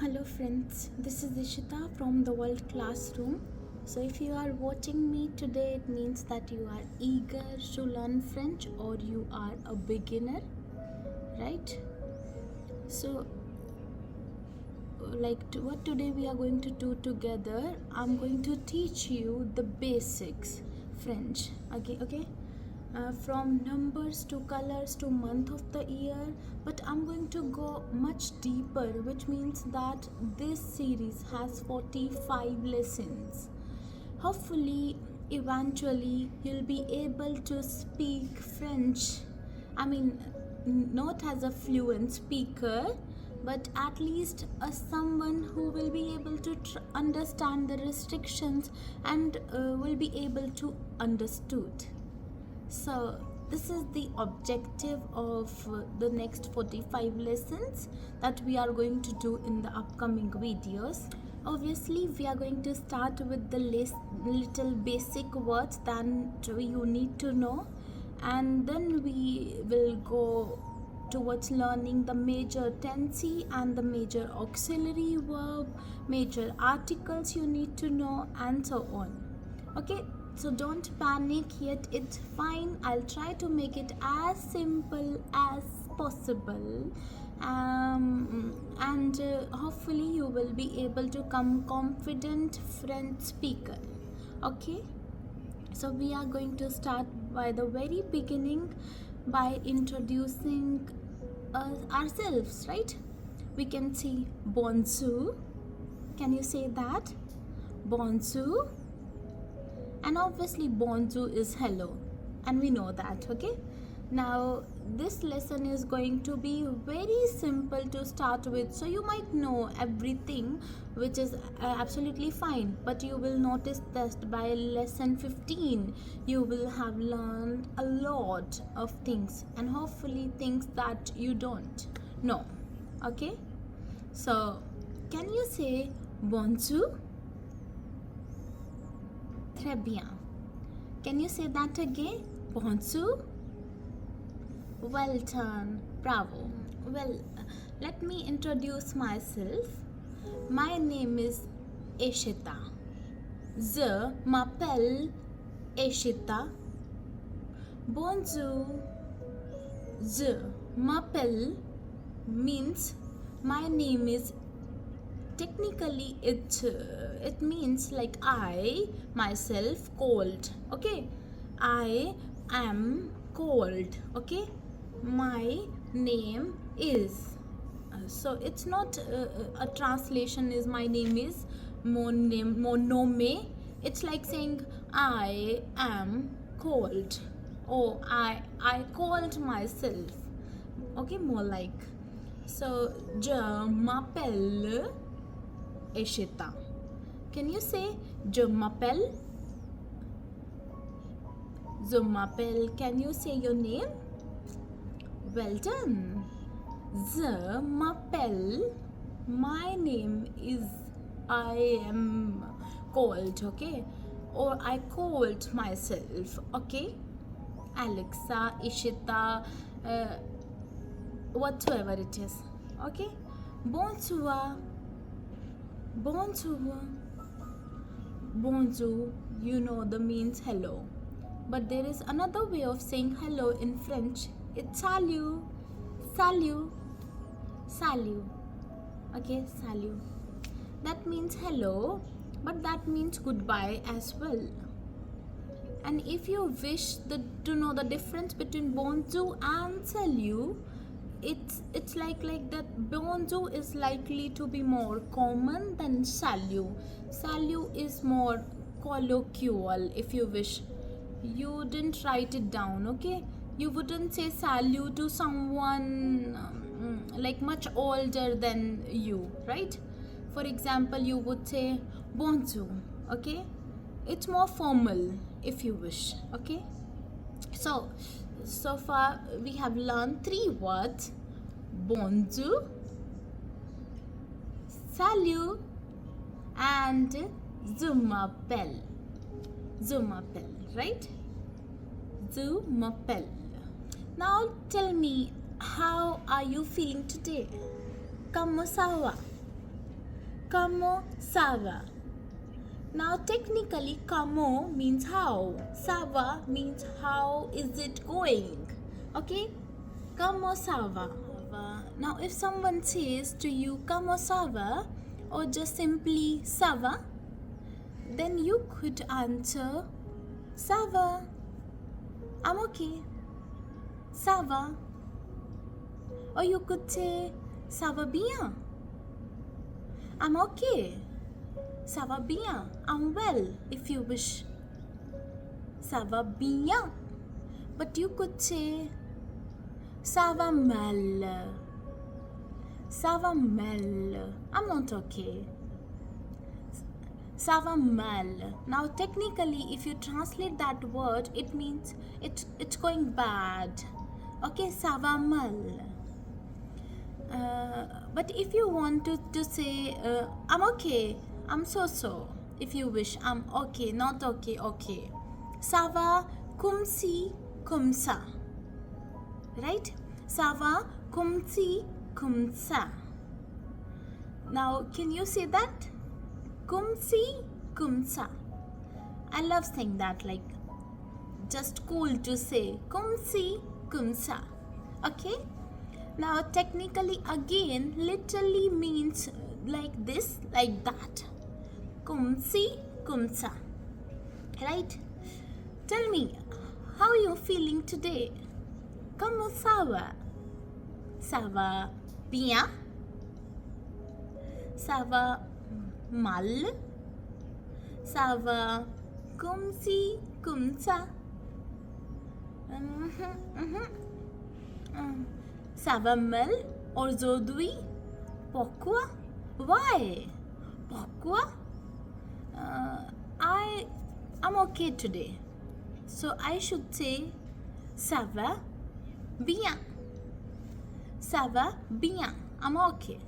Hello friends, this is Ishita from the World Classroom. So if you are watching me today, it means that you are eager to learn French or you are a beginner, right? So what today we are going to do together, I'm going to teach you the basics French. Okay? From numbers to colors to month of the year, but I'm going to go much deeper, which means that this series has 45 lessons. Hopefully eventually you'll be able to speak French. I mean, not as a fluent speaker, but at least someone who will be able to understand the restrictions and will be able to understood. So this is the objective of the next 45 lessons that we are going to do in the upcoming videos. Obviously we are going to start with the little basic words that you need to know, and then we will go towards learning the major tense and the major auxiliary verb, major articles you need to know, and so on. Okay, so don't panic yet, it's fine. I'll try to make it as simple as possible, and hopefully you will be able to become confident French speaker. Okay, so we are going to start by the very beginning by introducing ourselves, right? We can see bonjour. Can you say that? Bonjour. And obviously bonjour is hello, and we know that. Okay, now this lesson is going to be very simple to start with, so you might know everything, which is absolutely fine, but you will notice that by lesson 15 you will have learned a lot of things, and hopefully things that you don't know. Okay, so can you say bonjour? Très bien. Can you say that again? Bonjour? Well done. Bravo. Well, let me introduce myself. My name is Ethera. Je m'appelle Ethera. Bonjour. Je m'appelle means my name is, technically it means like I myself cold. Okay, I am cold. Okay, my name is, so it's not a translation is my name is mon nome. It's like saying I am cold, or I called myself. Okay, more like. So je m'appelle Ethera. Can you say je m'appelle? Je m'appelle. Can you say your name? Well done. Je m'appelle. My name is, I am called. Okay, or I called myself. Okay, Alexa, Ishita, whatsoever it is. Okay, bonsoir. Bonjour. Bonjour, you know the means hello. But there is another way of saying hello in French. It's salut. Salut. Salut. Okay, salut. That means hello, but that means goodbye as well. And if you wish to know the difference between bonjour and salut, it's like that bonjour is likely to be more common than salut. Salut is more colloquial, if you wish. You didn't write it down, okay? You wouldn't say salut to someone like much older than you, right? For example, you would say bonjour. Okay, it's more formal, if you wish. Okay, so far we have learned 3 words: bonjour, salut, and je m'appelle. Je m'appelle, right? Je m'appelle. Now tell me, how are you feeling today? Comment ça va? Comment ça va? Now technically comment means how, ça va means how is it going, okay? Comment ça va? Now if someone says to you comment ça va or just simply ça va, then you could answer ça va, I'm okay, ça va. Or you could say ça va bien, I'm okay, ça va bien, I'm well if you wish, ça va bien. But you could say ça va mal, ça va mal, I'm not okay, ça va mal. Now technically if you translate that word, it means it's going bad, okay, ça va mal. But if you want to say I'm okay, I'm so, if you wish, I'm okay, not okay, okay, ça va comme si, comme ça, right? Ça va comme si, comme ça. Now can you say that? Comme si, comme ça. I love saying that, like just cool to say comme si, comme ça, okay? Now technically again literally means like this, like that, comme si, comme ça, right? Tell me, how are you feeling today? Comment ça va? Ça va bien? Ça va mal? Ça va comme si, comme ça? Ça va mal aujourd'hui? Pourquoi? Why? Pourquoi? I'm okay today. So I should say ça va bien. Ça va bien. I'm okay.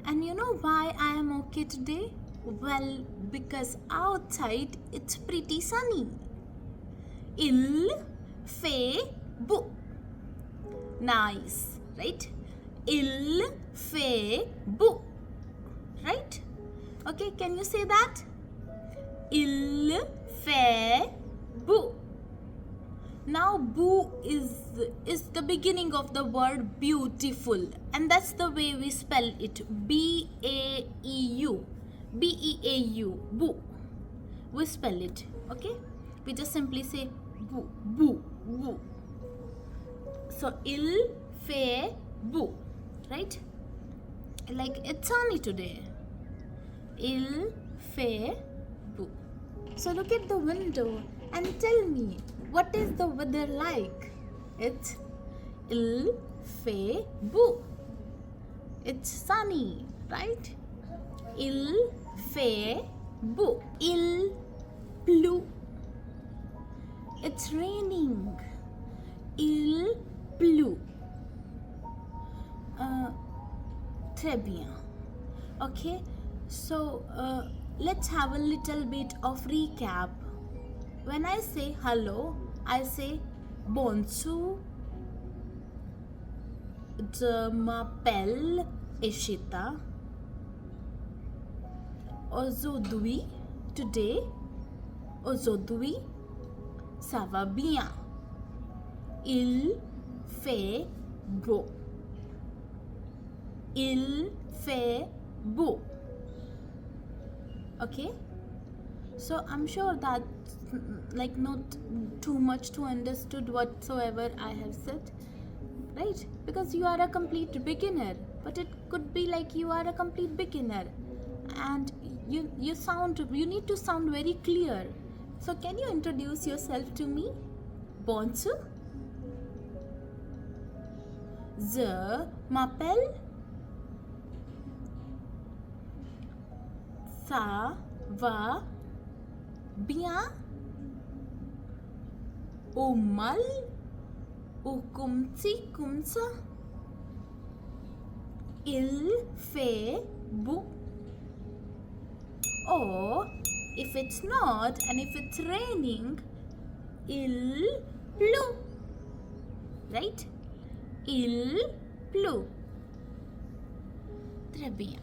And you know why I am okay today? Well, because outside it's pretty sunny. Il fait beau. Nice, right? Il fait beau, right? Okay, can you say that? Il fait beau. Now beau is the beginning of the word beautiful, and that's the way we spell it, B-A-E-U, B-E-A-U, beau. We spell it, okay? We just simply say beau, beau, beau. So il fait beau, right? Like it's sunny today. Il fait beau. So look at the window and tell me, what is the weather like? It's il fait beau. It's sunny, right? Il fait beau. Il pleut. It's raining. Il pleut. Très bien. Okay, so let's have a little bit of recap. When I say hello, I say bonjour. Je m'appelle Ishita. Aujourd'hui, today, aujourd'hui, ça va bien. Il fait beau. Il fait beau. Okay? So I'm sure that like not too much to understood whatsoever I have said, right? Because you are a complete beginner, but it could be like you are a complete beginner and you need to sound very clear. So can you introduce yourself to me? Bonjour. Je m'appelle. Ça va bien ou mal ou comme ci comme ça. Il fait beau. Or if it's not and if it's raining, il pleut. Right? Il pleut. Très bien.